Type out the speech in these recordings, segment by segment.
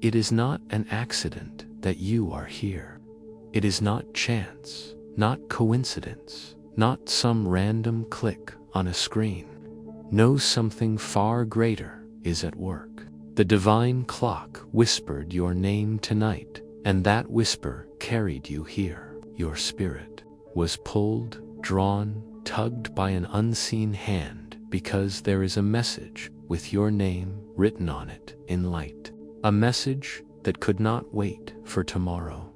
It is not an accident that you are here. It is not chance, not coincidence, not some random click on a screen. No, something far greater is at work. The divine clock whispered your name tonight, and that whisper carried you here. Your spirit was pulled, drawn, tugged by an unseen hand, because there is a message with your name written on it in light. A message that could not wait for tomorrow.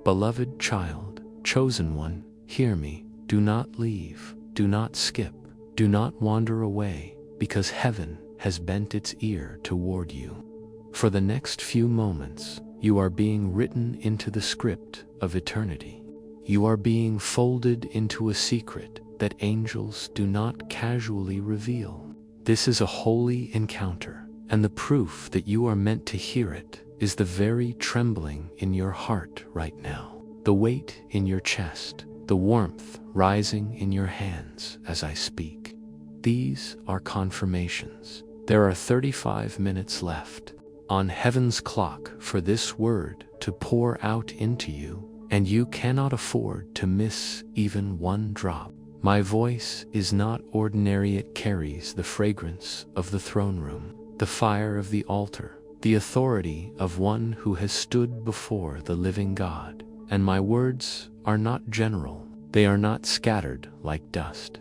Beloved child, chosen one, hear me. Do not leave, do not skip, do not wander away, because heaven has bent its ear toward you. For the next few moments, you are being written into the script of eternity. You are being folded into a secret that angels do not casually reveal. This is a holy encounter, and the proof that you are meant to hear it is the very trembling in your heart right now, the weight in your chest, the warmth rising in your hands as I speak. These are confirmations. There are 35 minutes left on heaven's clock for this word to pour out into you, and you cannot afford to miss even one drop. My voice is not ordinary. It carries the fragrance of the throne room, the fire of the altar, the authority of one who has stood before the living God. And my words are not general. They are not scattered like dust.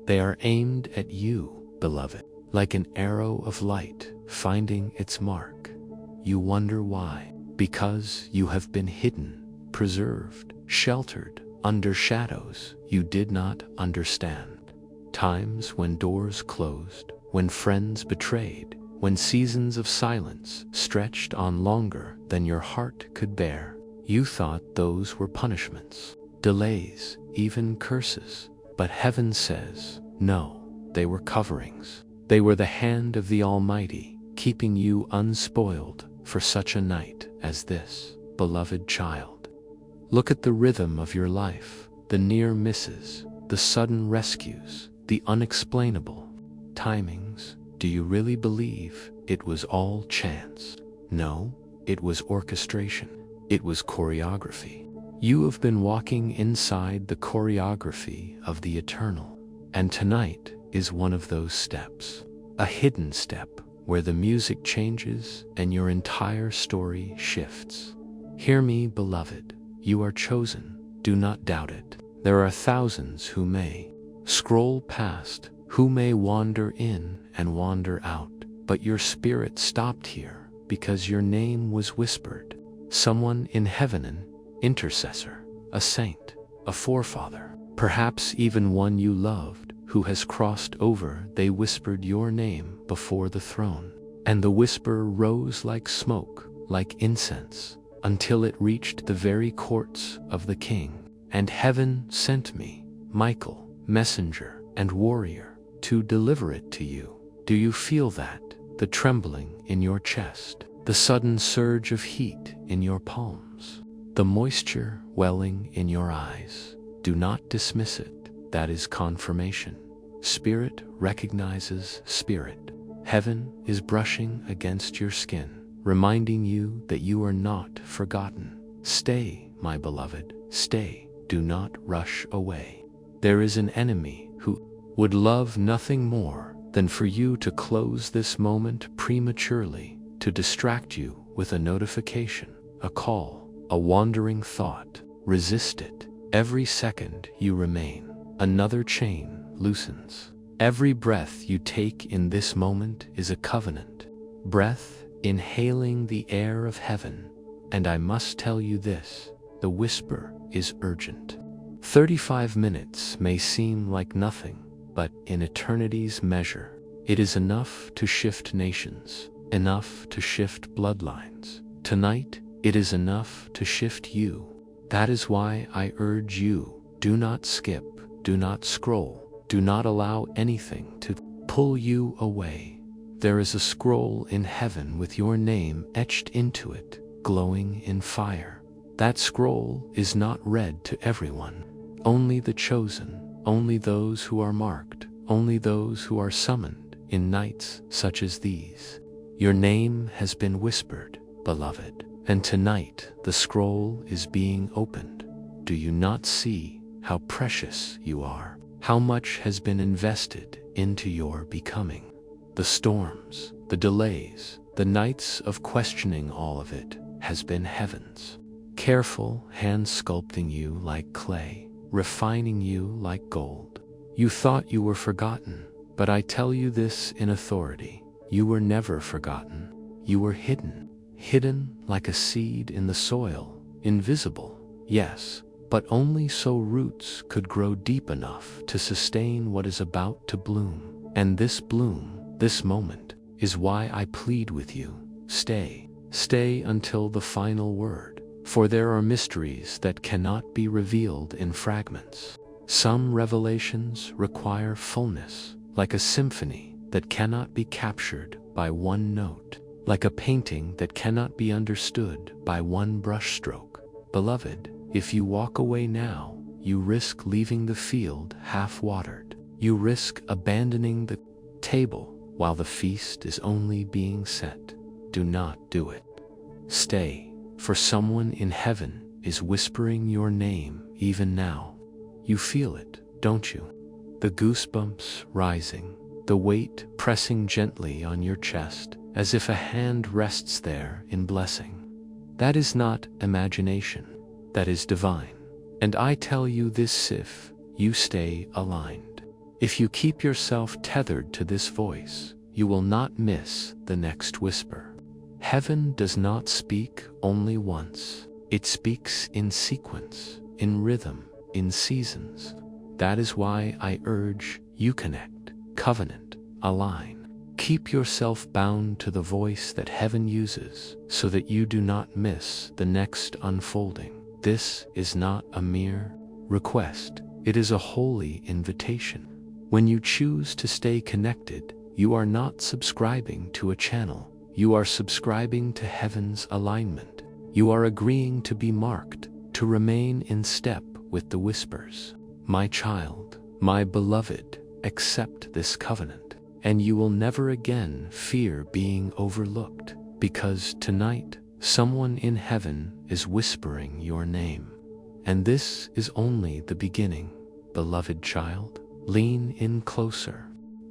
They are aimed at you, beloved, like an arrow of light finding its mark. You wonder why? Because you have been hidden, preserved, sheltered under shadows you did not understand. Times when doors closed, when friends betrayed, when seasons of silence stretched on longer than your heart could bear. You thought those were punishments, delays, even curses. But heaven says, no, they were coverings. They were the hand of the Almighty, keeping you unspoiled for such a night as this, beloved child. Look at the rhythm of your life, the near misses, the sudden rescues, the unexplainable timings. Do you really believe it was all chance? No, it was orchestration. It was choreography. You have been walking inside the choreography of the eternal, and tonight is one of those steps. A hidden step where the music changes and your entire story shifts. Hear me, beloved. You are chosen. Do not doubt it. There are thousands who may scroll past, who may wander in and wander out, but your spirit stopped here because your name was whispered. Someone in heaven, an intercessor, a saint, a forefather, perhaps even one you loved who has crossed over. They whispered your name before the throne, and the whisper rose like smoke, like incense, until it reached the very courts of the King. And heaven sent me, Michael, messenger and warrior, to deliver it to you. Do you feel that? The trembling in your chest, the sudden surge of heat in your palms, the moisture welling in your eyes. Do not dismiss it. That is confirmation. Spirit recognizes spirit. Heaven is brushing against your skin, reminding you that you are not forgotten. Stay, my beloved, stay. Do not rush away. There is an enemy who would love nothing more than for you to close this moment prematurely, to distract you with a notification, a call, a wandering thought. Resist it. Every second you remain, another chain loosens. Every breath you take in this moment is a covenant. Breath inhaling the air of heaven. And I must tell you this, the whisper is urgent. 35 minutes may seem like nothing, but in eternity's measure, it is enough to shift nations, enough to shift bloodlines. Tonight, it is enough to shift you. That is why I urge you, do not skip, do not scroll, do not allow anything to pull you away. There is a scroll in heaven with your name etched into it, glowing in fire. That scroll is not read to everyone. Only the chosen, only those who are marked, only those who are summoned in nights such as these. Your name has been whispered, beloved. And tonight the scroll is being opened. Do you not see how precious you are? How much has been invested into your becoming? The storms, the delays, the nights of questioning, all of it has been heaven's careful hand sculpting you like clay, refining you like gold. You thought you were forgotten, but I tell you this in authority: you were never forgotten. You were hidden like a seed in the soil, invisible, yes, but only so roots could grow deep enough to sustain what is about to bloom. And this bloom, this moment, is why I plead with you: stay until the final word, for there are mysteries that cannot be revealed in fragments. Some revelations require fullness, like a symphony that cannot be captured by one note, like a painting that cannot be understood by one brushstroke. Beloved, if you walk away now, you risk leaving the field half-watered. You risk abandoning the table while the feast is only being set. Do not do it. Stay, for someone in heaven is whispering your name even now. You feel it, don't you? The goosebumps rising, the weight pressing gently on your chest, as if a hand rests there in blessing. That is not imagination, that is divine. And I tell you this: if you stay aligned, if you keep yourself tethered to this voice, you will not miss the next whisper. Heaven does not speak only once. It speaks in sequence, in rhythm, in seasons. That is why I urge you: connect, covenant, align. Keep yourself bound to the voice that heaven uses so that you do not miss the next unfolding. This is not a mere request. It is a holy invitation. When you choose to stay connected, you are not subscribing to a channel. You are subscribing to heaven's alignment. You are agreeing to be marked, to remain in step with the whispers. My child, my beloved, accept this covenant, and you will never again fear being overlooked, because tonight someone in heaven is whispering your name. And this is only the beginning, beloved child. Lean in closer,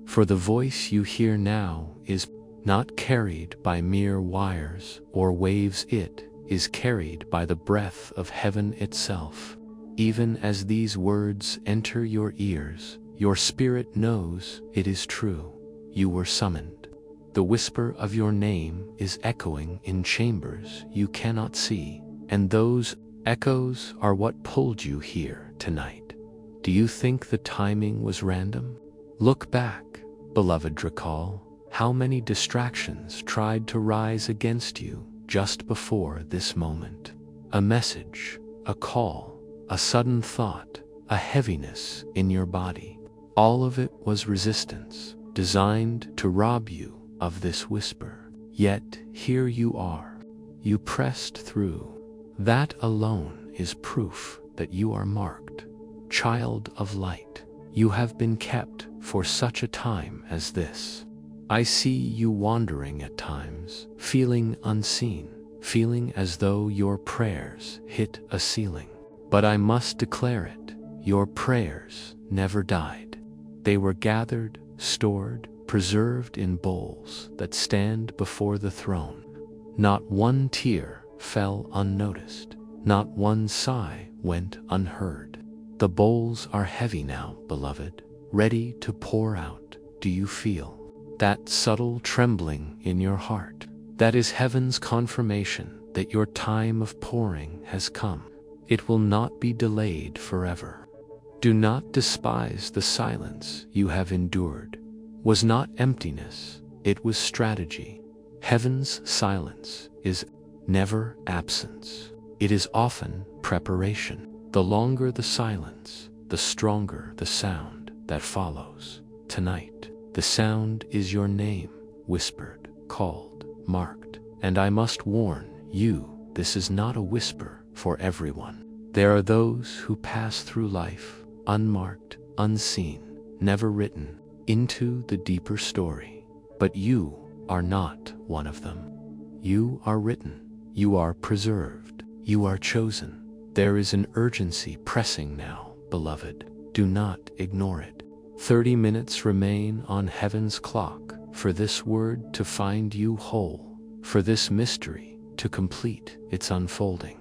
for the voice you hear now is not carried by mere wires or waves. It is carried by the breath of heaven itself. Even as these words enter your ears, your spirit knows it is true. You were summoned. The whisper of your name is echoing in chambers you cannot see, and those echoes are what pulled you here tonight. Do you think the timing was random? Look back, beloved. Recall how many distractions tried to rise against you just before this moment. A message, a call, a sudden thought, a heaviness in your body. All of it was resistance, designed to rob you of this whisper. Yet here you are. You pressed through. That alone is proof that you are marked. Child of light, you have been kept for such a time as this. I see you wandering at times, feeling unseen, feeling as though your prayers hit a ceiling. But I must declare it, your prayers never died. They were gathered, stored, preserved in bowls that stand before the throne. Not one tear fell unnoticed, not one sigh went unheard. The bowls are heavy now, beloved, ready to pour out. Do you feel that subtle trembling in your heart? That is heaven's confirmation that your time of pouring has come. It will not be delayed forever. Do not despise the silence you have endured. Was not emptiness, it was strategy. Heaven's silence is never absence. It is often preparation. The longer the silence, the stronger the sound that follows. Tonight, the sound is your name, whispered, called, marked. And I must warn you, this is not a whisper for everyone. There are those who pass through life, unmarked, unseen, never written into the deeper story. But you are not one of them. You are written. You are preserved. You are chosen. There is an urgency pressing now, beloved. Do not ignore it. 30 minutes remain on heaven's clock for this word to find you whole, for this mystery to complete its unfolding.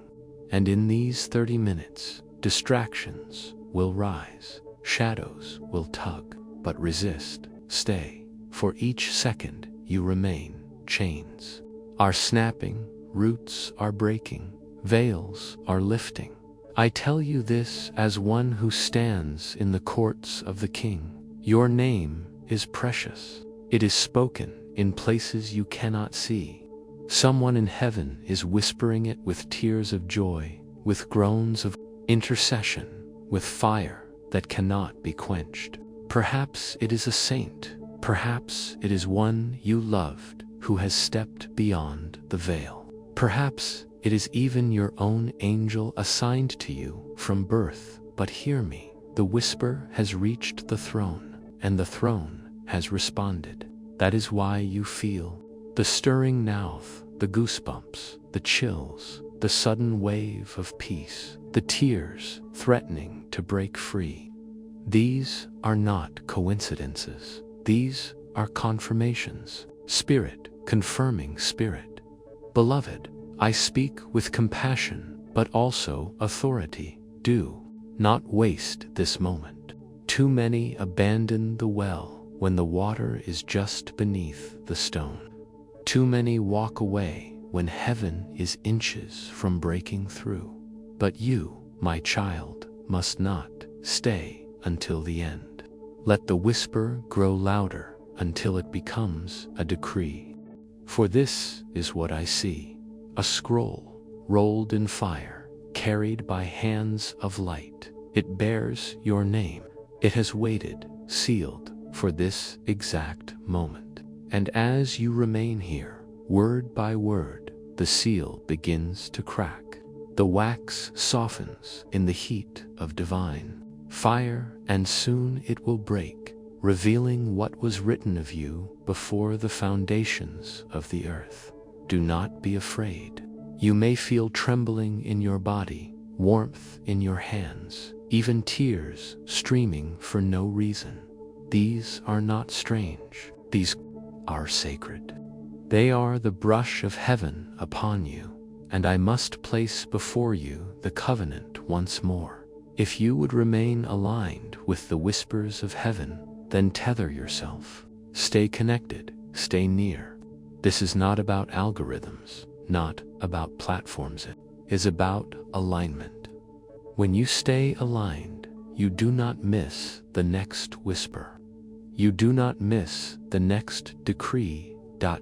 And in these 30 minutes, distractions will rise, shadows will tug, but resist, stay. For each second you remain, chains are snapping, roots are breaking, veils are lifting. I tell you this as one who stands in the courts of the King. Your name is precious. It is spoken in places you cannot see. Someone in heaven is whispering it with tears of joy, with groans of intercession, with fire that cannot be quenched. Perhaps it is a saint. Perhaps it is one you loved who has stepped beyond the veil. Perhaps it is even your own angel assigned to you from birth. But hear me, the whisper has reached the throne, and the throne has responded. That is why you feel the stirring now, the goosebumps, the chills, the sudden wave of peace, the tears threatening to break free. These are not coincidences. These are confirmations. Spirit confirming spirit. Beloved, I speak with compassion, but also authority. Do not waste this moment. Too many abandon the well when the water is just beneath the stone. Too many walk away when heaven is inches from breaking through. But you, my child, must not stay until the end. Let the whisper grow louder until it becomes a decree. For this is what I see. A scroll, rolled in fire, carried by hands of light. It bears your name. It has waited, sealed, for this exact moment. And as you remain here, word by word, the seal begins to crack. The wax softens in the heat of divine fire, and soon it will break, revealing what was written of you before the foundations of the earth. Do not be afraid. You may feel trembling in your body, warmth in your hands, even tears streaming for no reason. These are not strange. These are sacred. They are the brush of heaven upon you, and I must place before you the covenant once more. If you would remain aligned with the whispers of heaven, then tether yourself. Stay connected, stay near. This is not about algorithms, not about platforms. It is about alignment. When you stay aligned, you do not miss the next whisper. You do not miss the next decree.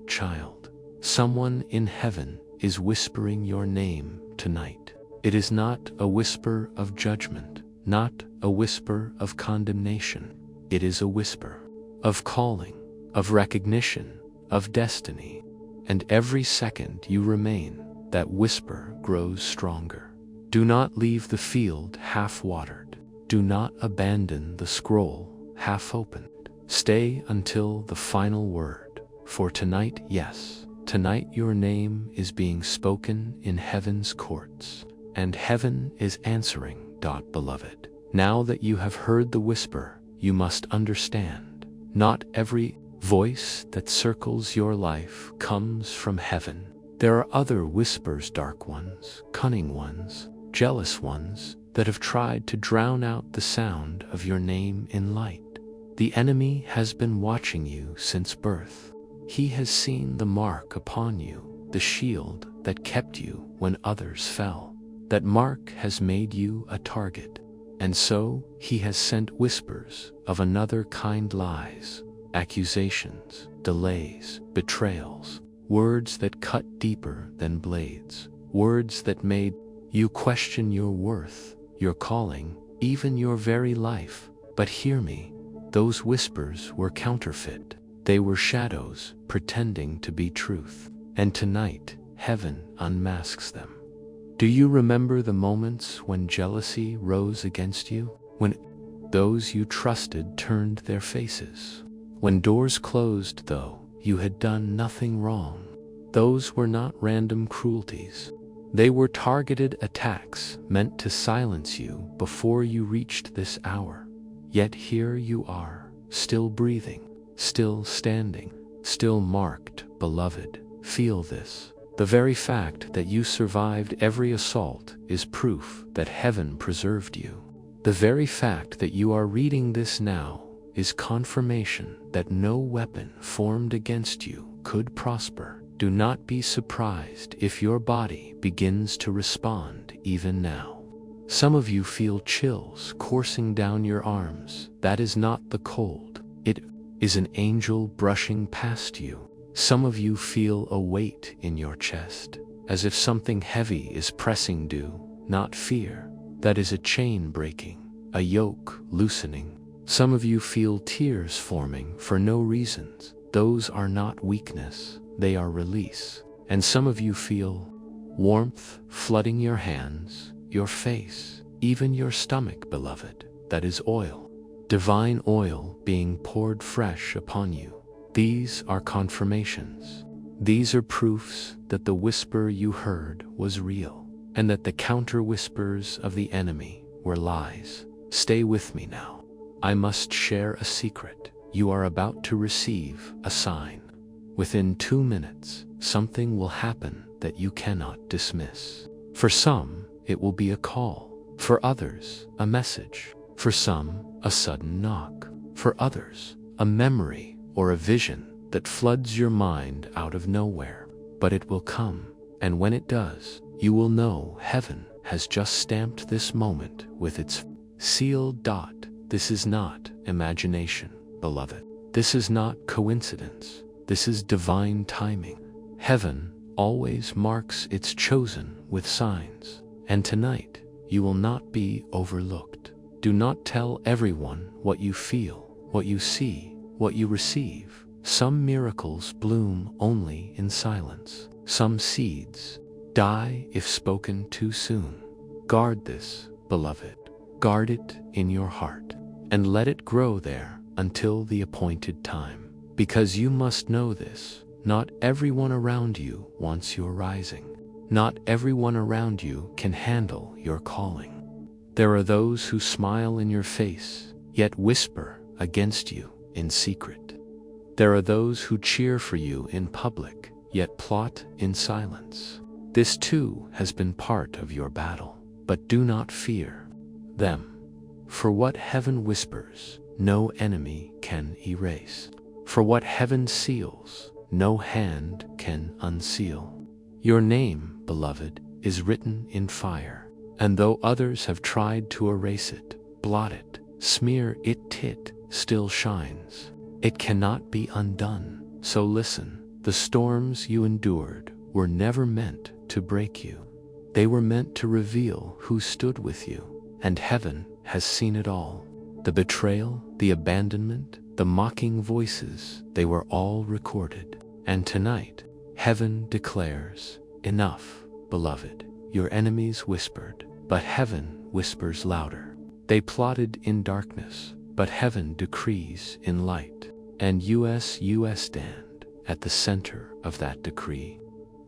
Child, someone in heaven is whispering your name tonight. It is not a whisper of judgment, not a whisper of condemnation. It is a whisper of calling, of recognition, of destiny. And every second you remain, that whisper grows stronger. Do not leave the field half-watered. Do not abandon the scroll half-opened. Stay until the final word. For tonight, yes, tonight your name is being spoken in heaven's courts, and heaven is answering. Beloved, now that you have heard the whisper, you must understand. Not every voice that circles your life comes from heaven. There are other whispers, dark ones, cunning ones, jealous ones, that have tried to drown out the sound of your name in light. The enemy has been watching you since birth. He has seen the mark upon you, the shield that kept you when others fell. That mark has made you a target, and so he has sent whispers of another kind, lies, accusations, delays, betrayals, words that cut deeper than blades, words that made you question your worth, your calling, even your very life. But hear me, those whispers were counterfeit. They were shadows pretending to be truth, and tonight heaven unmasks them. Do you remember the moments when jealousy rose against you? When those you trusted turned their faces? When doors closed though you had done nothing wrong? Those were not random cruelties. They were targeted attacks meant to silence you before you reached this hour. Yet here you are, still breathing, still standing, still marked, beloved. Feel this. The very fact that you survived every assault is proof that heaven preserved you. The very fact that you are reading this now is confirmation that no weapon formed against you could prosper. Do not be surprised if your body begins to respond even now. Some of you feel chills coursing down your arms. That is not the cold. It is an angel brushing past you. Some of you feel a weight in your chest, as if something heavy is pressing. Do not fear. That is a chain breaking, a yoke loosening. Some of you feel tears forming for no reasons. Those are not weakness, they are release. And some of you feel warmth flooding your hands, your face, even your stomach, beloved. That is oil, divine oil being poured fresh upon you. These are confirmations. These are proofs that the whisper you heard was real, and that the counter whispers of the enemy were lies. Stay with me now. I must share a secret. You are about to receive a sign. Within 2 minutes, something will happen that you cannot dismiss. For some, it will be a call. For others, a message. For some, a sudden knock. For others, a memory or a vision that floods your mind out of nowhere. But it will come, and when it does, you will know heaven has just stamped this moment with its sealed dot. This is not imagination, beloved. This is not coincidence. This is divine timing. Heaven always marks its chosen with signs. And tonight, you will not be overlooked. Do not tell everyone what you feel, what you see, what you receive. Some miracles bloom only in silence. Some seeds die if spoken too soon. Guard this, beloved. Guard it in your heart, and let it grow there until the appointed time. Because you must know this, not everyone around you wants your rising. Not everyone around you can handle your calling. There are those who smile in your face, yet whisper against you in secret. There are those who cheer for you in public, yet plot in silence. This too has been part of your battle, but do not fear them. For what heaven whispers, no enemy can erase. For what heaven seals, no hand can unseal. Your name, beloved, is written in fire, and though others have tried to erase it, blot it, smear it, it still shines. It cannot be undone. So listen, the storms you endured were never meant to break you. They were meant to reveal who stood with you, and heaven has seen it all. The betrayal, the abandonment, the mocking voices, they were all recorded. And tonight, heaven declares, enough, beloved. Your enemies whispered, but heaven whispers louder. They plotted in darkness, but heaven decrees in light. And you stand at the center of that decree.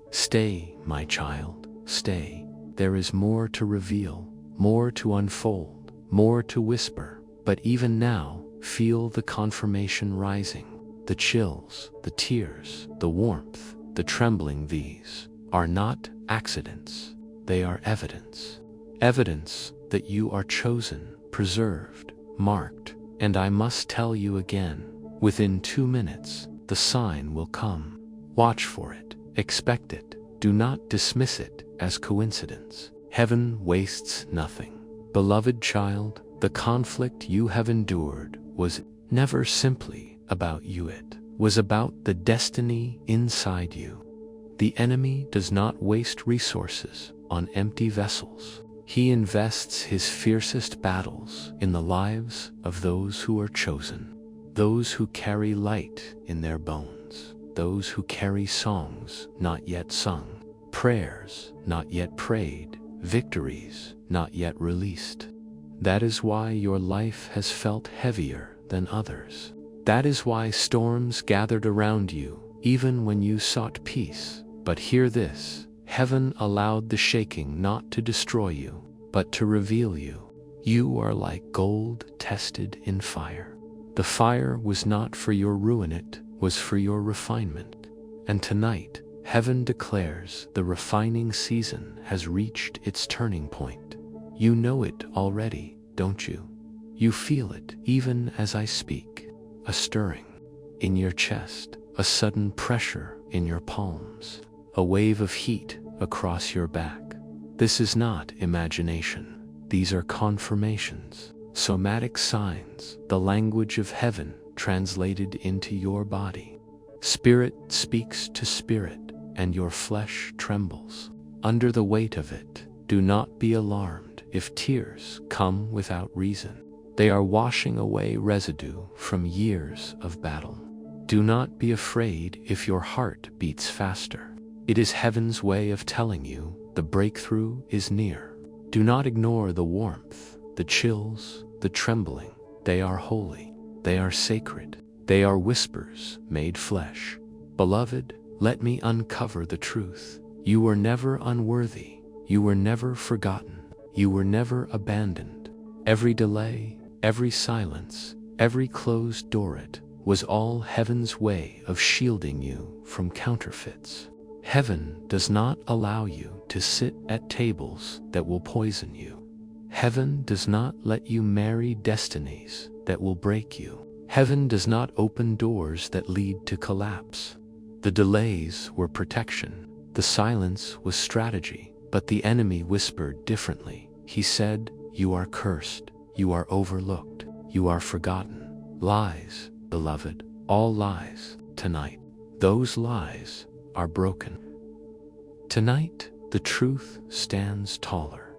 Stay, my child, stay. There is more to reveal, more to unfold, more to whisper. But even now, feel the confirmation rising. The chills, the tears, the warmth, the trembling. These are not accidents. They are evidence. Evidence that you are chosen, preserved, marked. And I must tell you again, within 2 minutes, the sign will come. Watch for it. Expect it. Do not dismiss it as coincidence. Heaven wastes nothing. Beloved child, the conflict you have endured was never simply about you. It was about the destiny inside you. The enemy does not waste resources on empty vessels. He invests his fiercest battles in the lives of those who are chosen, those who carry light in their bones, those who carry songs not yet sung, prayers not yet prayed, victories not yet released. That is why your life has felt heavier than others. That is why storms gathered around you, even when you sought peace. But hear this, heaven allowed the shaking not to destroy you, but to reveal you. You are like gold tested in fire. The fire was not for your ruin, it was for your refinement. And tonight, heaven declares the refining season has reached its turning point. You know it already, don't you? You feel it even as I speak, a stirring in your chest, a sudden pressure in your palms, a wave of heat across your back. This is not imagination. These are confirmations, somatic signs, the language of heaven translated into your body. Spirit speaks to spirit, and your flesh trembles under the weight of it. Do not be alarmed if tears come without reason. They are washing away residue from years of battle. Do not be afraid if your heart beats faster. It is heaven's way of telling you the breakthrough is near. Do not ignore the warmth, the chills, the trembling. They are holy. They are sacred. They are whispers made flesh. Beloved, let me uncover the truth. You were never unworthy. You were never forgotten. You were never abandoned. Every delay, every silence, every closed door, it was all heaven's way of shielding you from counterfeits. Heaven does not allow you to sit at tables that will poison you. Heaven does not let you marry destinies that will break you. Heaven does not open doors that lead to collapse. The delays were protection. The silence was strategy. But the enemy whispered differently. He said, "You are cursed. You are overlooked. You are forgotten." Lies, beloved, all lies tonight. Those lies are broken. Tonight, the truth stands taller.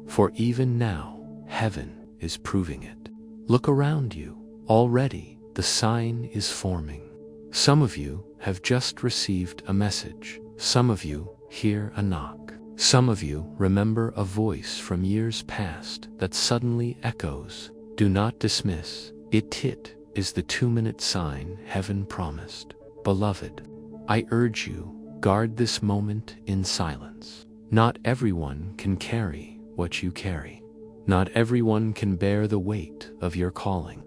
For even now, heaven is proving it. Look around you. Already, the sign is forming. Some of you have just received a message. Some of you hear a knock. Some of you remember a voice from years past that suddenly echoes. Do not dismiss it. It is the 2-minute sign heaven promised. Beloved, I urge you, guard this moment in silence. Not everyone can carry what you carry. Not everyone can bear the weight of your calling.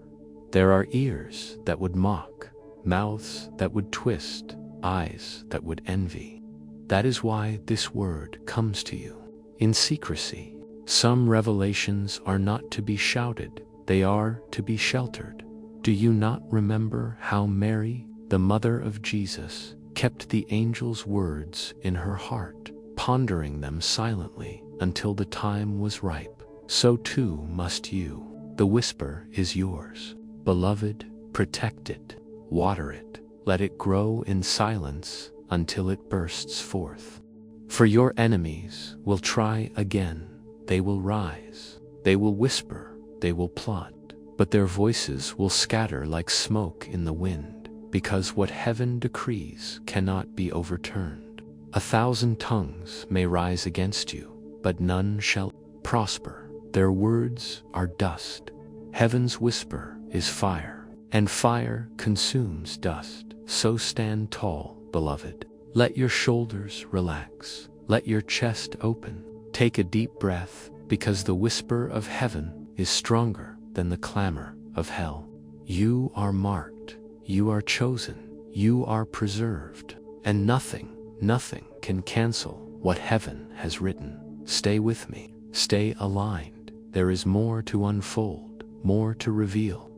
There are ears that would mock, mouths that would twist, eyes that would envy. That is why this word comes to you in secrecy. Some revelations are not to be shouted, they are to be sheltered. Do you not remember how Mary, the mother of Jesus, kept the angel's words in her heart, pondering them silently until the time was ripe? So too must you. The whisper is yours. Beloved, protect it, water it, let it grow in silence until it bursts forth. For your enemies will try again. They will rise. They will whisper. They will plot. But their voices will scatter like smoke in the wind, because what heaven decrees cannot be overturned. 1,000 tongues may rise against you, but none shall prosper. Their words are dust. Heaven's whisper is fire, and fire consumes dust. So stand tall, beloved. Let your shoulders relax. Let your chest open. Take a deep breath, because the whisper of heaven is stronger than the clamor of hell. You are marked. You are chosen. You are preserved. And nothing can cancel what heaven has written. Stay with me. Stay aligned. There is more to unfold, more to reveal.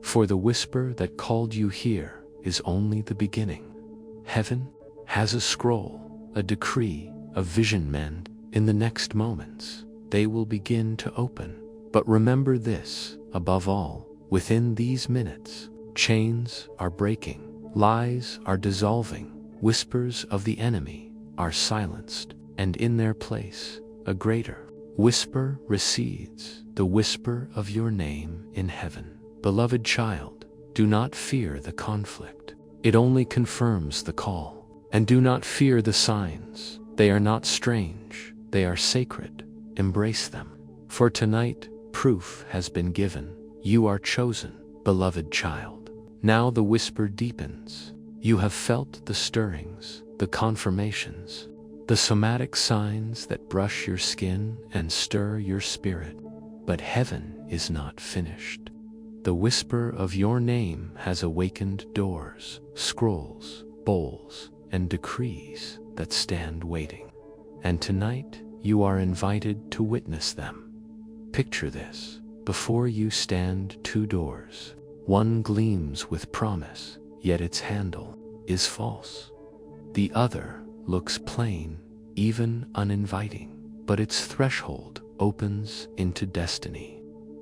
For the whisper that called you here is only the beginning. Heaven has a scroll, a decree, a vision, and in the next moments, they will begin to open. But remember this, above all, within these minutes, chains are breaking, lies are dissolving, whispers of the enemy are silenced, and in their place, a greater whisper recedes, the whisper of your name in heaven. Beloved child, do not fear the conflict. It only confirms the call. And do not fear the signs. They are not strange. They are sacred. Embrace them. For tonight, proof has been given. You are chosen, beloved child. Now the whisper deepens. You have felt the stirrings. the confirmations, the somatic signs that brush your skin and stir your spirit. But heaven is not finished. The whisper of your name has awakened doors, scrolls, bowls, and decrees that stand waiting. And tonight, you are invited to witness them. Picture this. Before you stand two doors. One gleams with promise, yet its handle is false. The other looks plain, even uninviting, but its threshold opens into destiny.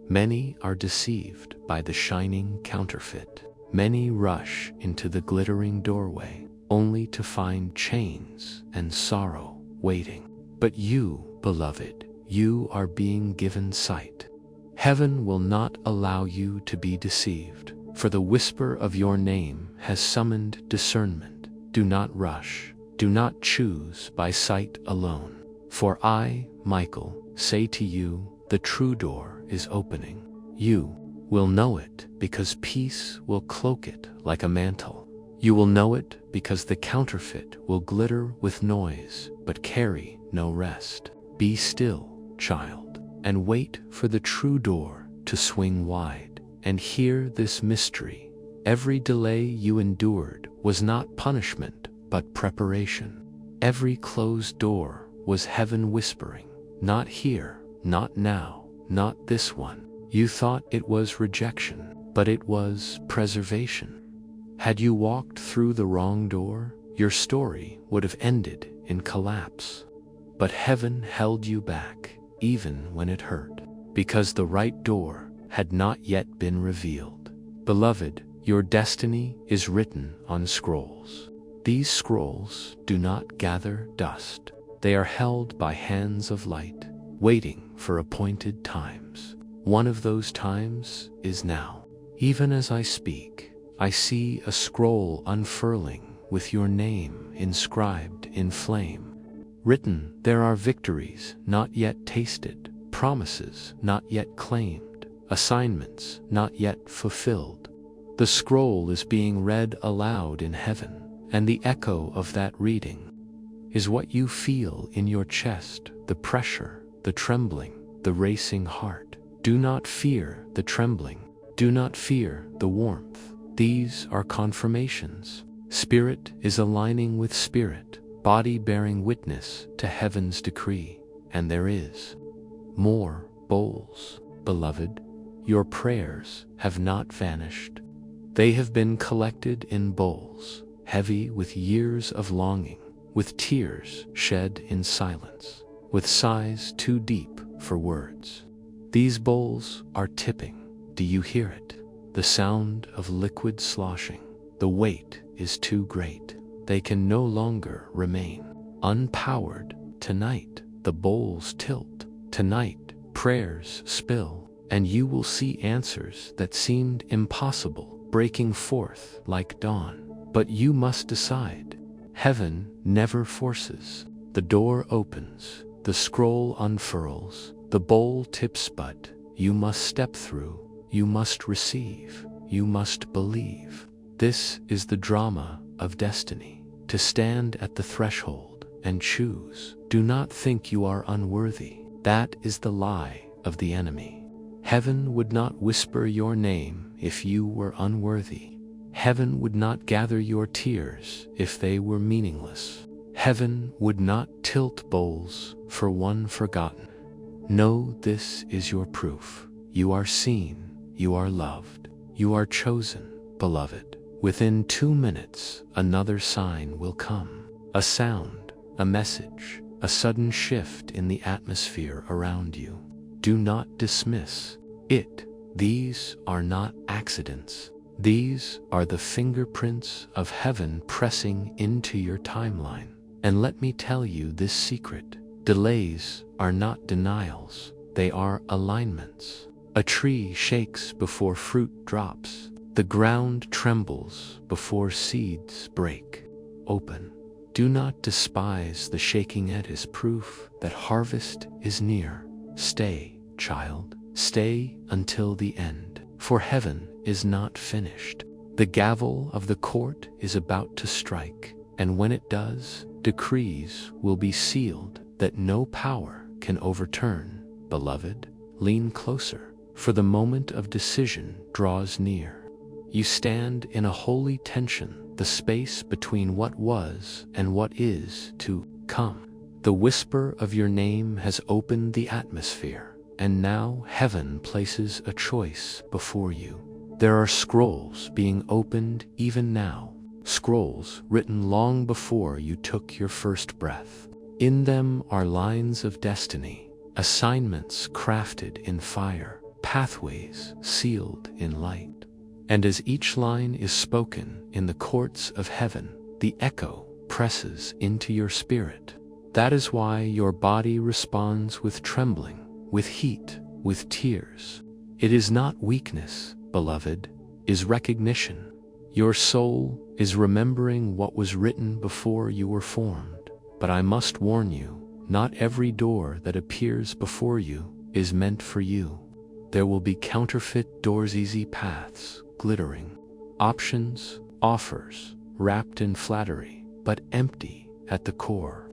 Many are deceived by the shining counterfeit. Many rush into the glittering doorway, only to find chains and sorrow waiting. But you, beloved, you are being given sight. Heaven will not allow you to be deceived, for the whisper of your name has summoned discernment. Do not rush, do not choose by sight alone. For I, Michael, say to you, the true door is opening. You will know it because peace will cloak it like a mantle. You will know it because the counterfeit will glitter with noise but carry no rest. Be still, child, and wait for the true door to swing wide, and hear this mystery. Every delay you endured was not punishment, but preparation. Every closed door was heaven whispering, not here, not now, not this one. You thought it was rejection, but it was preservation. Had you walked through the wrong door, your story would have ended in collapse. But heaven held you back, even when it hurt, because the right door had not yet been revealed. Beloved, your destiny is written on scrolls. These scrolls do not gather dust. They are held by hands of light, waiting for appointed times. One of those times is now. Even as I speak, I see a scroll unfurling with your name inscribed in flame. Written, there are victories not yet tasted, promises not yet claimed, assignments not yet fulfilled. The scroll is being read aloud in heaven, and the echo of that reading is what you feel in your chest, the pressure, the trembling, the racing heart. Do not fear the trembling. Do not fear the warmth. These are confirmations. Spirit is aligning with spirit, body bearing witness to heaven's decree, and there is more bowls, beloved. Your prayers have not vanished. They have been collected in bowls, heavy with years of longing, with tears shed in silence, with sighs too deep for words. These bowls are tipping. Do you hear it? The sound of liquid sloshing. The weight is too great. They can no longer remain unpowered. Tonight, the bowls tilt. Tonight, prayers spill, and you will see answers that seemed impossible breaking forth like dawn. But you must decide. Heaven never forces. The door opens, the scroll unfurls, the bowl tips, but you must step through, you must receive, you must believe. This is the drama of destiny, to stand at the threshold and choose. Do not think you are unworthy. That is the lie of the enemy. Heaven would not whisper your name if you were unworthy. Heaven would not gather your tears if they were meaningless. Heaven would not tilt bowls for one forgotten. Know this is your proof. You are seen, you are loved, you are chosen, beloved. Within 2 minutes, another sign will come. A sound, a message, a sudden shift in the atmosphere around you. Do not dismiss it. These are not accidents. These are the fingerprints of heaven pressing into your timeline. And let me tell you this secret. Delays are not denials. They are alignments. A tree shakes before fruit drops. The ground trembles before seeds break open. Do not despise the shaking. It is proof that harvest is near. Stay, child. Stay until the end, for heaven is not finished. The gavel of the court is about to strike, And when it does, decrees will be sealed that no power can overturn. Beloved, lean closer, for the moment of decision draws near. You stand in a holy tension, the space between what was and what is to come. The whisper of your name has opened the atmosphere, and now heaven places a choice before you. There are scrolls being opened even now, scrolls written long before you took your first breath. In them are lines of destiny, assignments crafted in fire, pathways sealed in light. And as each line is spoken in the courts of heaven, the echo presses into your spirit. That is why your body responds with trembling, with heat, with tears. It is not weakness, beloved, is recognition. Your soul is remembering what was written before you were formed. But I must warn you, not every door that appears before you is meant for you. There will be counterfeit doors, easy paths, glittering, options, offers, wrapped in flattery, but empty at the core.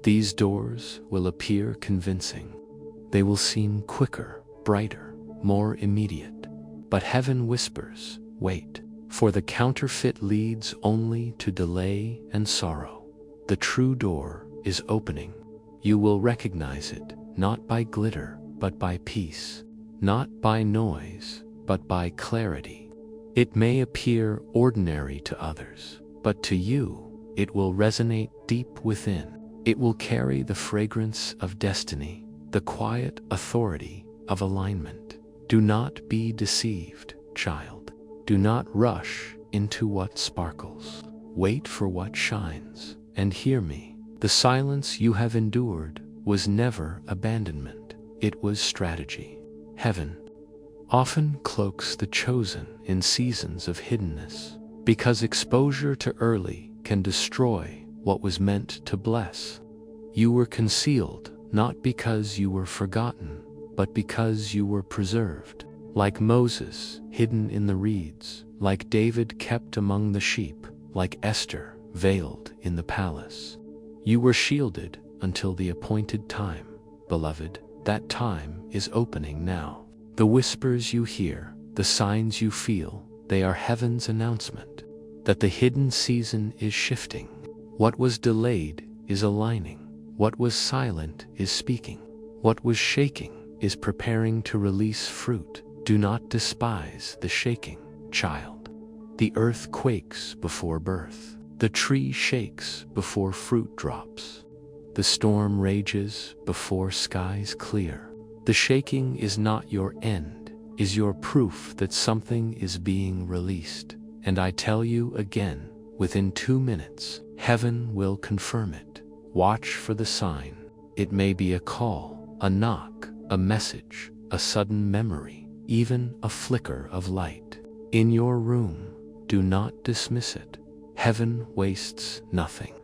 These doors will appear convincing. They will seem quicker, brighter, more immediate. But heaven whispers, wait, for the counterfeit leads only to delay and sorrow. The true door is opening. You will recognize it, not by glitter, but by peace, not by noise, but by clarity. It may appear ordinary to others, but to you, it will resonate deep within. It will carry the fragrance of destiny, the quiet authority of alignment. Do not be deceived, child. Do not rush into what sparkles. Wait for what shines, and hear me. The silence you have endured was never abandonment. It was strategy. Heaven often cloaks the chosen in seasons of hiddenness, because exposure too early can destroy what was meant to bless. You were concealed, not because you were forgotten, but because you were preserved. Like Moses, hidden in the reeds, like David kept among the sheep, like Esther, veiled in the palace. You were shielded until the appointed time. Beloved, that time is opening now. The whispers you hear, the signs you feel, they are heaven's announcement that the hidden season is shifting. What was delayed is aligning. What was silent is speaking. What was shaking is preparing to release fruit. Do not despise the shaking, child. The earth quakes before birth. The tree shakes before fruit drops. The storm rages before skies clear. The shaking is not your end, is your proof that something is being released. And I tell you again, within 2 minutes, heaven will confirm it. Watch for the sign. It may be a call, a knock, a message, a sudden memory, even a flicker of light. In your room, do not dismiss it. Heaven wastes nothing.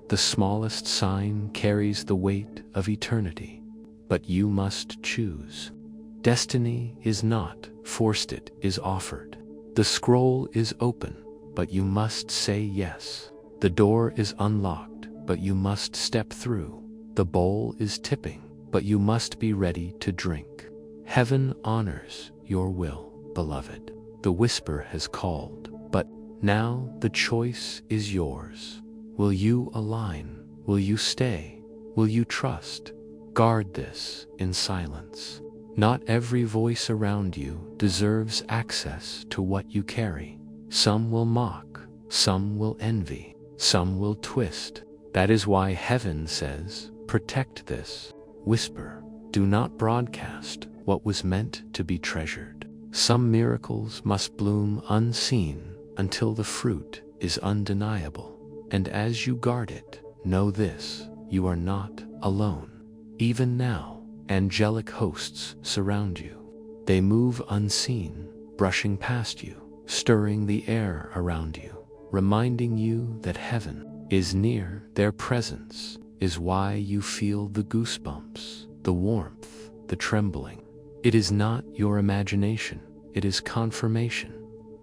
The smallest sign carries the weight of eternity, but you must choose. Destiny is not forced, it is offered. The scroll is open, but you must say yes. The door is unlocked, but you must step through. The bowl is tipping, but you must be ready to drink. Heaven honors your will, beloved. The whisper has called, but now the choice is yours. Will you align? Will you stay? Will you trust? Guard this in silence. Not every voice around you deserves access to what you carry. Some will mock, some will envy, some will twist. That is why heaven says, protect this. Whisper, do not broadcast what was meant to be treasured. Some miracles must bloom unseen until the fruit is undeniable. And as you guard it, know this, you are not alone. Even now, angelic hosts surround you. They move unseen, brushing past you, stirring the air around you, reminding you that heaven is near. Their presence is why you feel the goosebumps, the warmth, the trembling. It is not your imagination, it is confirmation.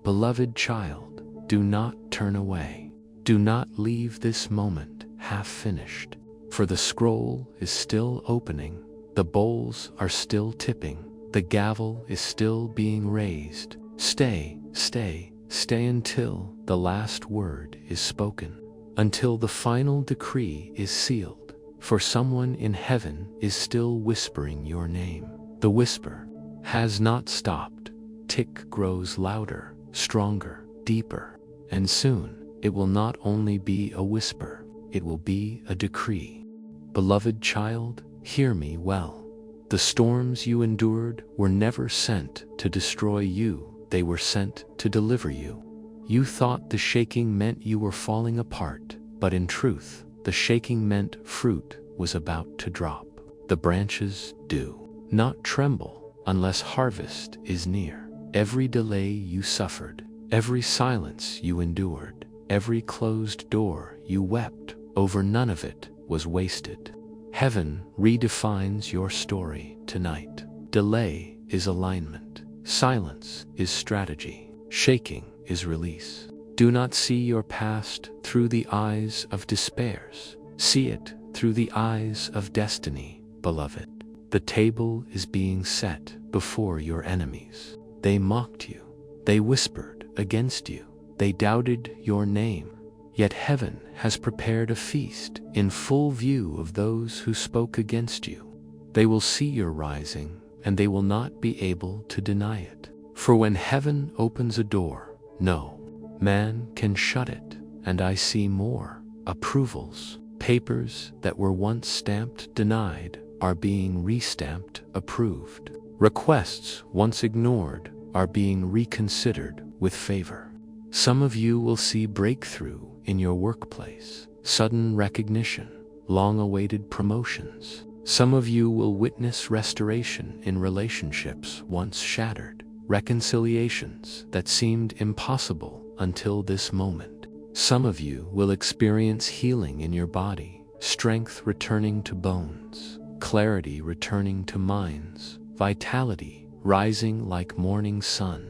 Beloved child, do not turn away. Do not leave this moment half finished, for the scroll is still opening, the bowls are still tipping, the gavel is still being raised. Stay, stay, stay until the last word is spoken, until the final decree is sealed, for someone in heaven is still whispering your name. The whisper has not stopped. Tick grows louder, stronger, deeper, and soon it will not only be a whisper, it will be a decree. Beloved child, hear me well. The storms you endured were never sent to destroy you, they were sent to deliver you. You thought the shaking meant you were falling apart, but in truth, the shaking meant fruit was about to drop. The branches do not tremble unless harvest is near. Every delay you suffered, every silence you endured, every closed door you wept over, none of it was wasted. Heaven redefines your story tonight. Delay is alignment. Silence is strategy. Shaking is release. Do not see your past through the eyes of despairs. See it through the eyes of destiny, beloved. The table is being set before your enemies. They mocked you. They whispered against you. They doubted your name. Yet heaven has prepared a feast in full view of those who spoke against you. They will see your rising, and they will not be able to deny it. For when heaven opens a door, no man can shut it, and I see more approvals. Papers that were once stamped denied are being restamped approved. Requests once ignored are being reconsidered with favor. Some of you will see breakthrough in your workplace, sudden recognition, long-awaited promotions. Some of you will witness restoration in relationships once shattered, reconciliations that seemed impossible until this moment. Some of you will experience healing in your body, strength returning to bones, clarity returning to minds, vitality rising like morning sun.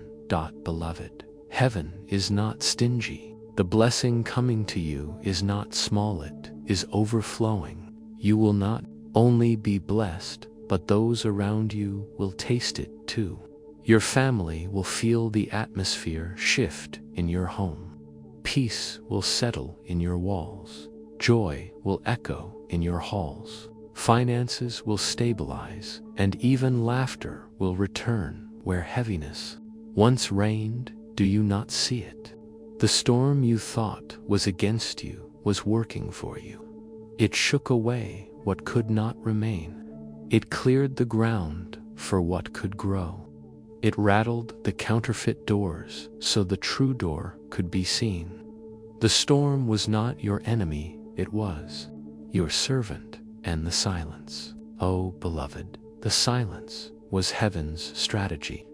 Beloved, heaven is not stingy. The blessing coming to you is not small, it is overflowing. You will not only be blessed, but those around you will taste it too. Your family will feel the atmosphere shift in your home. Peace will settle in your walls. Joy will echo in your halls. Finances will stabilize, and even laughter will return where heaviness once reigned. Do you not see it? The storm you thought was against you was working for you. It shook away what could not remain. It cleared the ground for what could grow. It rattled the counterfeit doors so the true door could be seen. The storm was not your enemy, it was your servant. And the silence, oh beloved, the silence was heaven's strategy.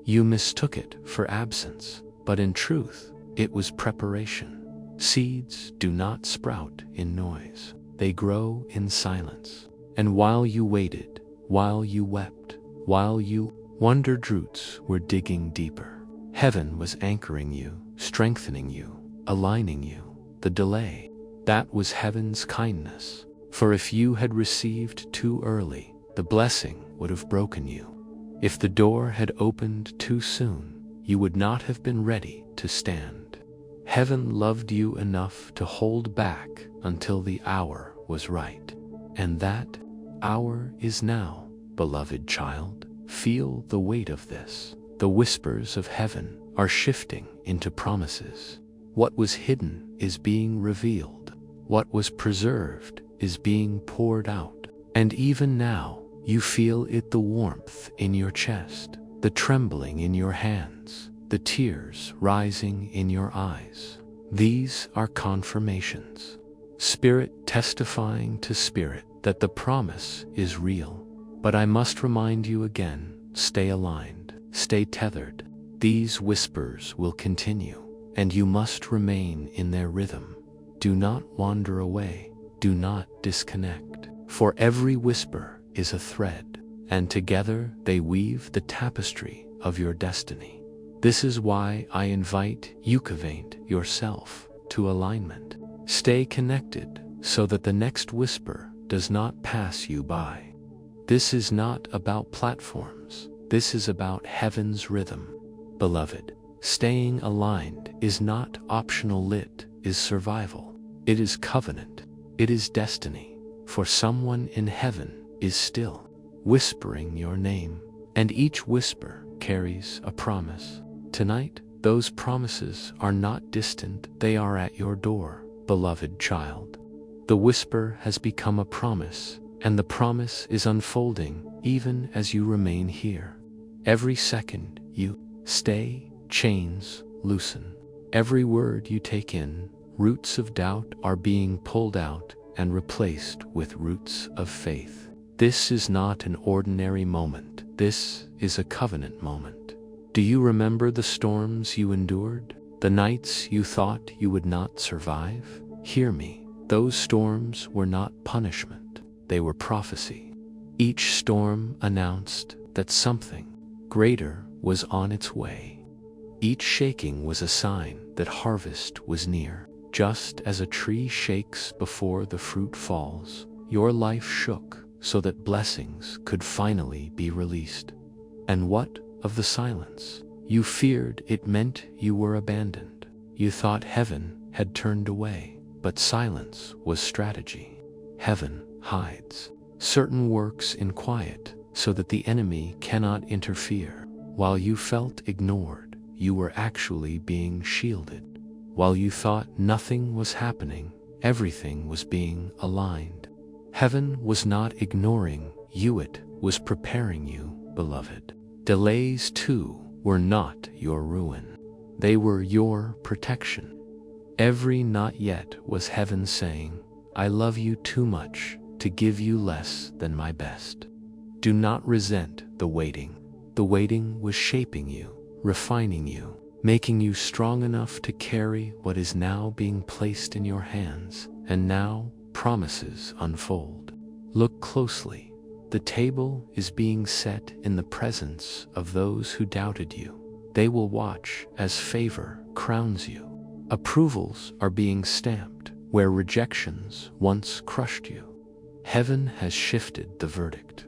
You mistook it for absence, but in truth, it was preparation. Seeds do not sprout in noise. They grow in silence. And while you waited, while you wept, while you wondered, roots were digging deeper. Heaven was anchoring you, strengthening you, aligning you. The delay, that was heaven's kindness. For if you had received too early, the blessing would have broken you. If the door had opened too soon, you would not have been ready to stand. Heaven loved you enough to hold back until the hour was right. And that hour is now, beloved child. Feel the weight of this. The whispers of heaven are shifting into promises. What was hidden is being revealed. What was preserved is being poured out. And even now, you feel it, the warmth in your chest, the trembling in your hands, the tears rising in your eyes. These are confirmations. Spirit testifying to spirit that the promise is real. But I must remind you again, stay aligned, stay tethered. These whispers will continue, and you must remain in their rhythm. Do not wander away. Do not disconnect. For every whisper is a thread, and together they weave the tapestry of your destiny. This is why I invite you, cultivate yourself to alignment. Stay connected so that the next whisper does not pass you by. This is not about platforms. This is about heaven's rhythm. Beloved, staying aligned is not optional, it is survival. It is covenant. It is destiny. For someone in heaven is still whispering your name, and each whisper carries a promise. Tonight, those promises are not distant, they are at your door, beloved child. The whisper has become a promise, and the promise is unfolding even as you remain here. Every second you stay, chains loosen. Every word you take in, roots of doubt are being pulled out and replaced with roots of faith. This is not an ordinary moment. This is a covenant moment. Do you remember the storms you endured? The nights you thought you would not survive? Hear me. Those storms were not punishment. They were prophecy. Each storm announced that something greater was on its way. Each shaking was a sign that harvest was near. Just as a tree shakes before the fruit falls, your life shook so that blessings could finally be released. And what of the silence? You feared it meant you were abandoned. You thought heaven had turned away, but silence was strategy. Heaven hides certain works in quiet so that the enemy cannot interfere. While you felt ignored, you were actually being shielded. While you thought nothing was happening, everything was being aligned. Heaven was not ignoring you, it was preparing you, beloved. Delays, too, were not your ruin. They were your protection. Every not yet was heaven saying, I love you too much to give you less than my best. Do not resent the waiting. The waiting was shaping you, refining you, making you strong enough to carry what is now being placed in your hands. And now promises unfold. Look closely. The table is being set in the presence of those who doubted you. They will watch as favor crowns you. Approvals are being stamped where rejections once crushed you. Heaven has shifted the verdict.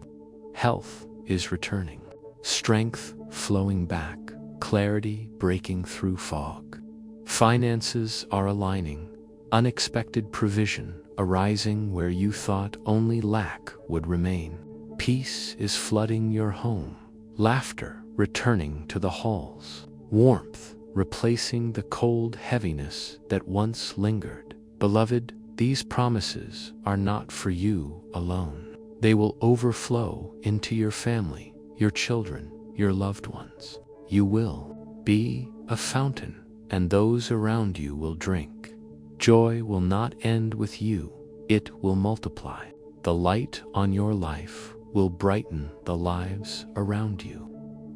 Health is returning. Strength flowing back. Clarity breaking through fog. Finances are aligning. Unexpected provision arising where you thought only lack would remain. Peace is flooding your home. Laughter returning to the halls. Warmth replacing the cold heaviness that once lingered. Beloved, these promises are not for you alone. They will overflow into your family, your children, your loved ones. You will be a fountain, and those around you will drink. Joy will not end with you, it will multiply. The light on your life will brighten the lives around you.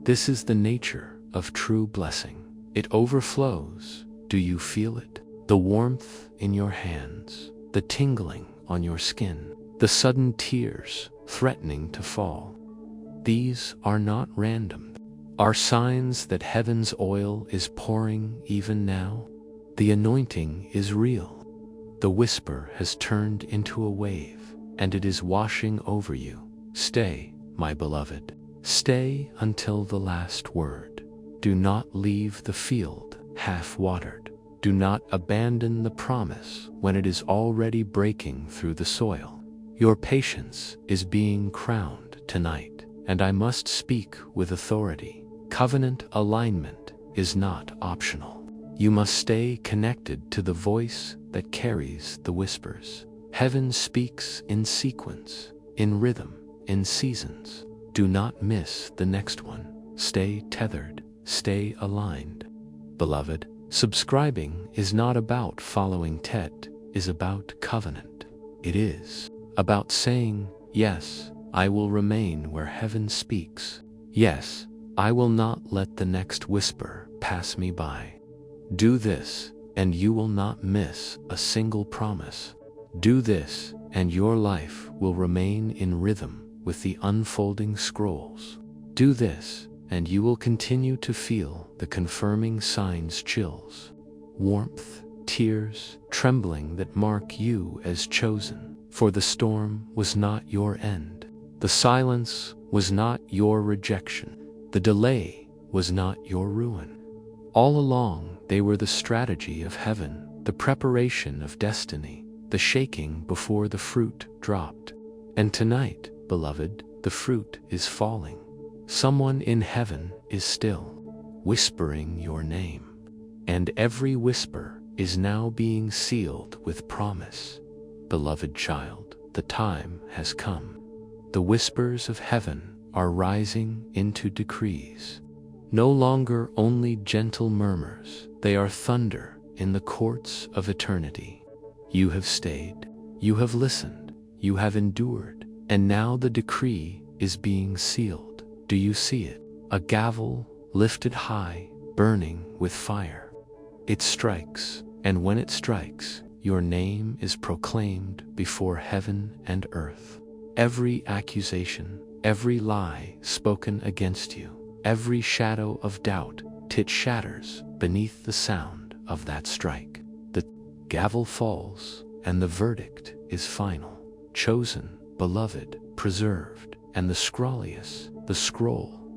This is the nature of true blessing. It overflows. Do you feel it? The warmth in your hands, the tingling on your skin, the sudden tears threatening to fall. These are not random. Are signs that heaven's oil is pouring even now. The anointing is real. The whisper has turned into a wave, and it is washing over you. Stay, my beloved. Stay until the last word. Do not leave the field half-watered. Do not abandon the promise when it is already breaking through the soil. Your patience is being crowned tonight, and I must speak with authority. Covenant alignment is not optional. You must stay connected to the voice that carries the whispers. Heaven speaks in sequence, in rhythm, in seasons. Do not miss the next one. Stay tethered, stay aligned. Beloved, subscribing is not about following Ted, is about covenant. It is about saying, yes, I will remain where heaven speaks. Yes, I will not let the next whisper pass me by. Do this, and you will not miss a single promise. Do this, and your life will remain in rhythm with the unfolding scrolls. Do this, and you will continue to feel the confirming signs chills. Warmth, tears, trembling that mark you as chosen. For the storm was not your end. The silence was not your rejection. The delay was not your ruin. All along, they were the strategy of heaven, the preparation of destiny, the shaking before the fruit dropped. And tonight, beloved, the fruit is falling. Someone in heaven is still whispering your name. And every whisper is now being sealed with promise. Beloved child, the time has come. The whispers of heaven are rising into decrees. No longer only gentle murmurs, they are thunder in the courts of eternity. You have stayed, you have listened, you have endured, and now the decree is being sealed. Do you see it? A gavel lifted high, burning with fire. It strikes, and when it strikes, your name is proclaimed before heaven and earth. Every accusation, every lie spoken against you, every shadow of doubt, it shatters beneath the sound of that strike. The gavel falls, and the verdict is final. Chosen, beloved, preserved, and the scroll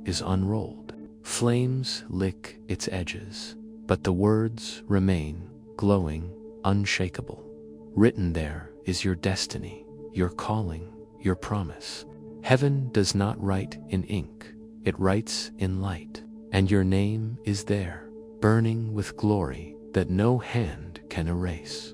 is unrolled. Flames lick its edges, but the words remain glowing, unshakable. Written there is your destiny, your calling, your promise. Heaven does not write in ink, it writes in light, and your name is there, burning with glory that no hand can erase.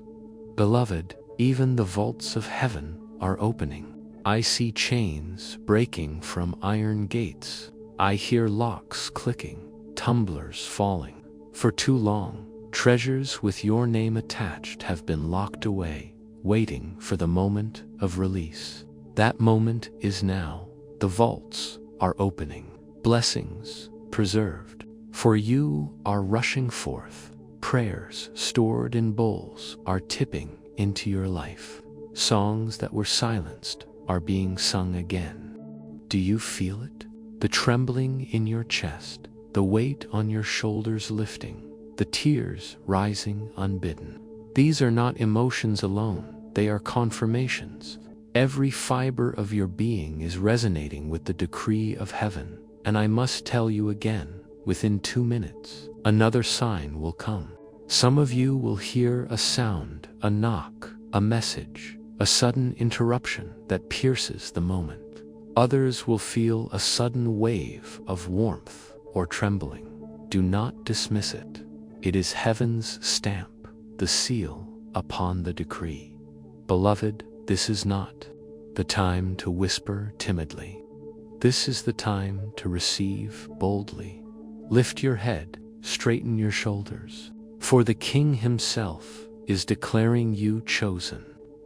Beloved, even the vaults of heaven are opening. I see chains breaking from iron gates. I hear locks clicking, tumblers falling. For too long, treasures with your name attached have been locked away, waiting for the moment of release. That moment is now. The vaults are opening. Blessings preserved for you are rushing forth. Prayers stored in bowls are tipping into your life. Songs that were silenced are being sung again. Do you feel it? The trembling in your chest, the weight on your shoulders lifting, the tears rising unbidden. These are not emotions alone, they are confirmations. Every fiber of your being is resonating with the decree of heaven. And I must tell you again, within 2 minutes, another sign will come. Some of you will hear a sound, a knock, a message, a sudden interruption that pierces the moment. Others will feel a sudden wave of warmth or trembling. Do not dismiss it. It is heaven's stamp, the seal upon the decree. Beloved, this is not the time to whisper timidly. This is the time to receive boldly. Lift your head, straighten your shoulders, for the King himself is declaring you chosen.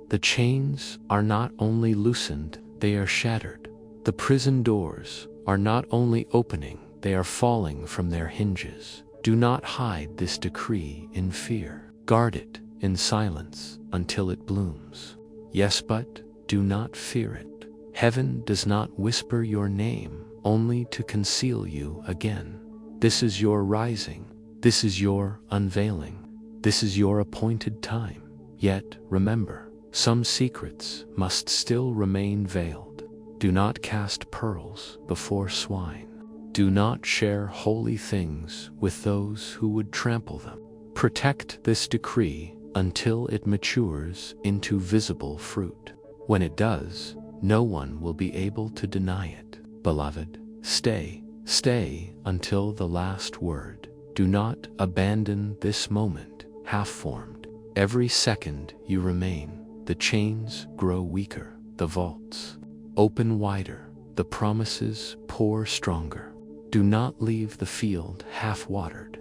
The chains are not only loosened, they are shattered. The prison doors are not only opening, they are falling from their hinges. Do not hide this decree in fear. Guard it in silence until it blooms. Yes, but do not fear it. Heaven does not whisper your name only to conceal you again. This is your rising. This is your unveiling. This is your appointed time. Yet, remember, some secrets must still remain veiled. Do not cast pearls before swine. Do not share holy things with those who would trample them. Protect this decree until it matures into visible fruit. When it does, no one will be able to deny it. Beloved, stay until the last word. Do not abandon this moment, half-formed. Every second you remain, the chains grow weaker, the vaults open wider, the promises pour stronger. Do not leave the field half-watered.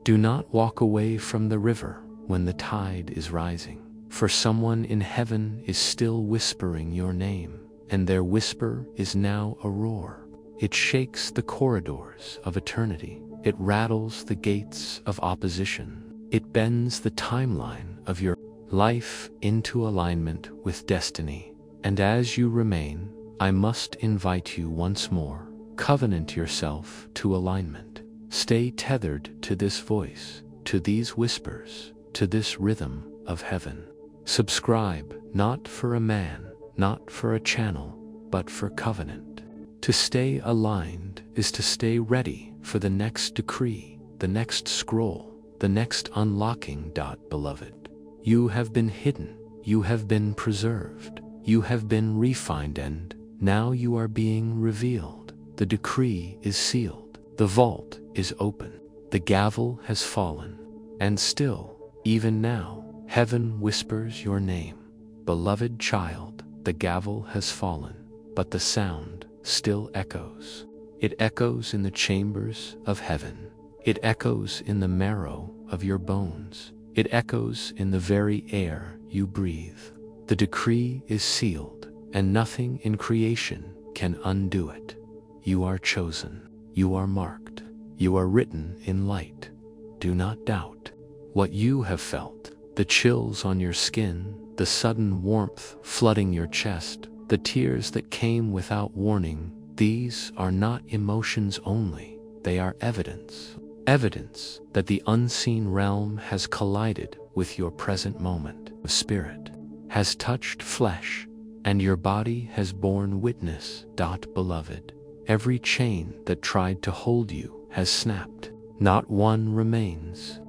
Do not walk away from the river when the tide is rising, for someone in heaven is still whispering your name, and their whisper is now a roar. It shakes the corridors of eternity. It rattles the gates of opposition. It bends the timeline of your life into alignment with destiny. And as you remain, I must invite you once more. Covenant yourself to alignment. Stay tethered to this voice, to these whispers, to this rhythm of heaven. Subscribe, not for a man, not for a channel, but for covenant. To stay aligned is to stay ready for the next decree, the next scroll, the next unlocking. Beloved, you have been hidden, you have been preserved, you have been refined, and now you are being revealed. The decree is sealed, the vault is open, the gavel has fallen, and still, even now, heaven whispers your name. Beloved child, the gavel has fallen, but the sound still echoes. It echoes in the chambers of heaven. It echoes in the marrow of your bones. It echoes in the very air you breathe. The decree is sealed, and nothing in creation can undo it. You are chosen. You are marked. You are written in light. Do not doubt. What you have felt, the chills on your skin, the sudden warmth flooding your chest, the tears that came without warning, these are not emotions only, they are evidence. Evidence that the unseen realm has collided with your present moment. The spirit has touched flesh, and your body has borne witness. Beloved, every chain that tried to hold you has snapped. Not one remains.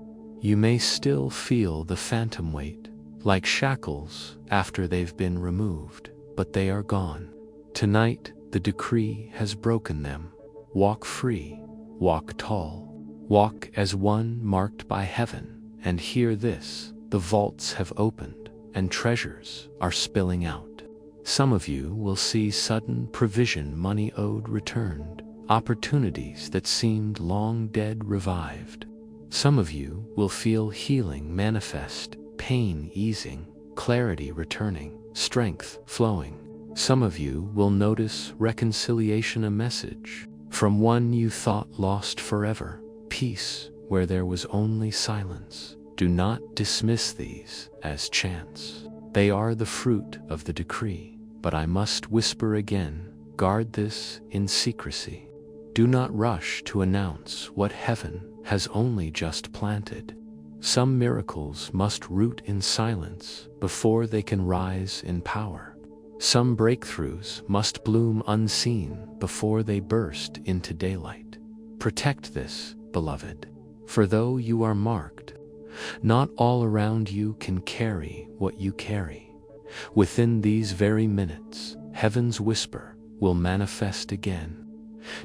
You may still feel the phantom weight, like shackles after they've been removed, but they are gone. Tonight, the decree has broken them. Walk free, walk tall, walk as one marked by heaven, and hear this: the vaults have opened, and treasures are spilling out. Some of you will see sudden provision, money owed returned, opportunities that seemed long dead revived. Some of you will feel healing manifest, pain easing, clarity returning, strength flowing. Some of you will notice reconciliation, a message from one you thought lost forever, peace where there was only silence. Do not dismiss these as chance. They are the fruit of the decree. But I must whisper again, guard this in secrecy. Do not rush to announce what heaven has only just planted. Some miracles must root in silence before they can rise in power. Some breakthroughs must bloom unseen before they burst into daylight. Protect this, beloved, for though you are marked, not all around you can carry what you carry. Within these very minutes, heaven's whisper will manifest again.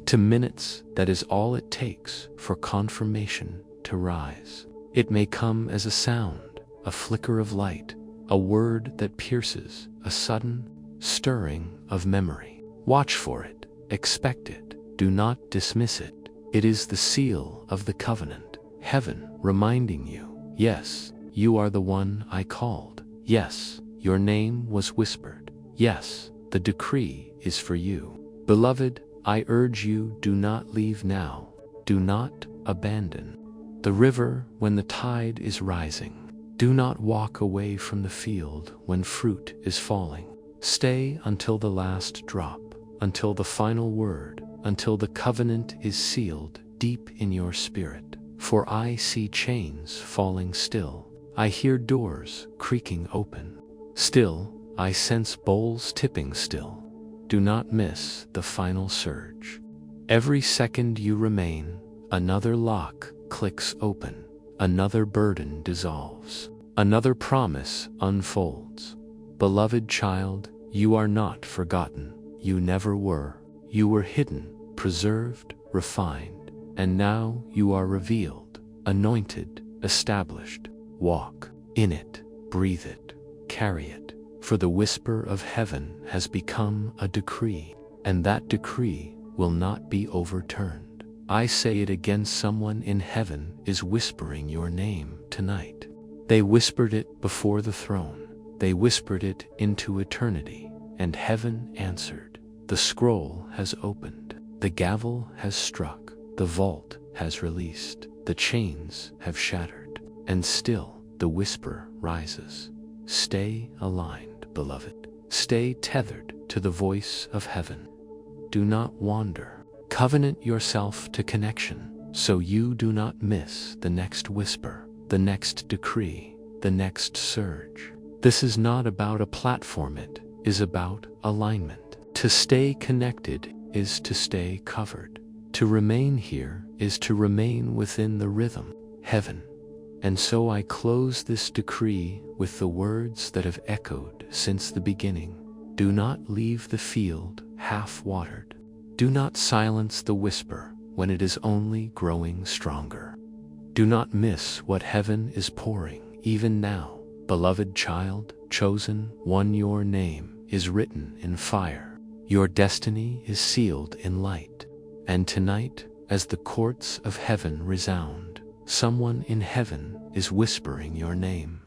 To minutes, that is all it takes for confirmation to rise. It may come as a sound, a flicker of light, a word that pierces, a sudden stirring of memory. Watch for it, expect it, do not dismiss it. It is the seal of the covenant, heaven reminding you, yes, you are the one I called. Yes, your name was whispered. Yes, the decree is for you. Beloved, I urge you, do not leave now. Do not abandon the river when the tide is rising. Do not walk away from the field when fruit is falling. Stay until the last drop, until the final word, until the covenant is sealed deep in your spirit. For I see chains falling still. I hear doors creaking open. Still, I sense bowls tipping still. Do not miss the final surge. Every second you remain, another lock clicks open, another burden dissolves, another promise unfolds. Beloved child, you are not forgotten. You never were. You were hidden, preserved, refined, and now you are revealed, anointed, established. Walk in it, breathe it, carry it. For the whisper of heaven has become a decree, and that decree will not be overturned. I say it again, someone in heaven is whispering your name tonight. They whispered it before the throne. They whispered it into eternity, and heaven answered. The scroll has opened. The gavel has struck. The vault has released. The chains have shattered. And still the whisper rises. Stay aligned, beloved. Stay tethered to the voice of heaven. Do not wander. Covenant yourself to connection so you do not miss the next whisper. the next decree, the next surge. This is not about a platform, it is about alignment. To stay connected is to stay covered. To remain here is to remain within the rhythm, heaven. And so I close this decree with the words that have echoed since the beginning. Do not leave the field half-watered. Do not silence the whisper when it is only growing stronger. Do not miss what heaven is pouring even now. Beloved child, chosen one, your name is written in fire. Your destiny is sealed in light. And tonight, as the courts of heaven resound, someone in heaven is whispering your name.